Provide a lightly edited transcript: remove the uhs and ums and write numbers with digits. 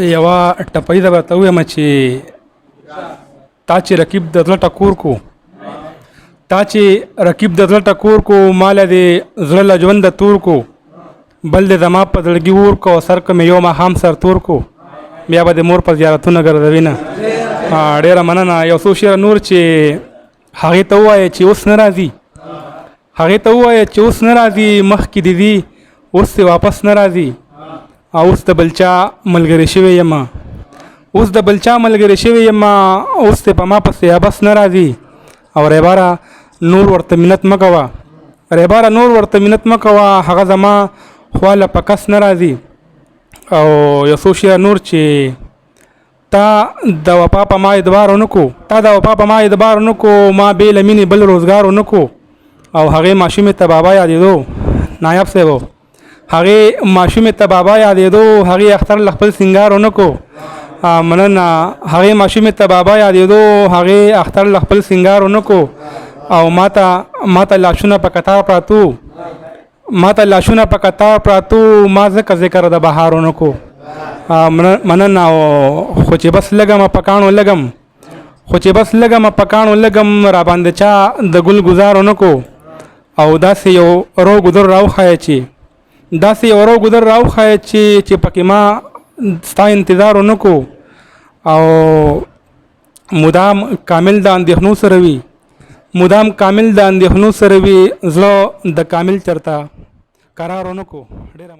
یوه ټپۍ ده به ته ووایم چې تا چې رقیب د زړه ټکور کو تا چې رقیب د زړه ټکور کو ماله دې زړه له ژونده تور کو بل دې زما په زړګي اور کو سر که مې یو ماښام سرتور کو بیا به د مور په زیارتونه ګرځوي نه. ډېره مننه. یو څو شعره نور چې هغې ته ووایه چې اوس نه راځي هغې ته ووایه چې اوس نه راځي مخکې دې ځي اوس دې واپس نه راځي اوس د بلچا ملګری شوی یم اوس د بلچا ملګری شوی یم اوس دې په ما پسې ابس نه راځي او ریباره نور ورته منت مه کوه ریباره نور ورته منت مه کوه هغه زما خواله په کس نه راځي. او یو څو شعره نور چې تا د وفا په ما اعتبار ونه کو تا د وفا په ما اعتبار ونه کو ما بې له مینې بل روزګار ونه کو او هغې ماشومې ته بابا یادېدو نایب صاحب هغې ماشومې ته بابا یادېدو هغې اختر له خپل سینګار ونه کو مننه. هغې ماشومې ته بابا یادېدو هغې اختر له خپل سینګار ونه کو او ماته لاشونه په قطار پراتو ماته لاشونه په قطار پراتو ما ځکه ذکر د بهار ونه کو مننه. خو چې بس لږم په کاڼو لږم خو چې بس لږم په کاڼو لږم راباندې چا د ګل ګزار ونه کو او داسې یو رو ګدر راوښایه چې داسې یو رو ګدر راوښایه چې پکې ما ستا انتظار ونه کو او مدام کامل د اندېښنو سره وي مدام کامل د اندېښنو سره وي زړه د کامل چرته قرار ونه کو. ډېره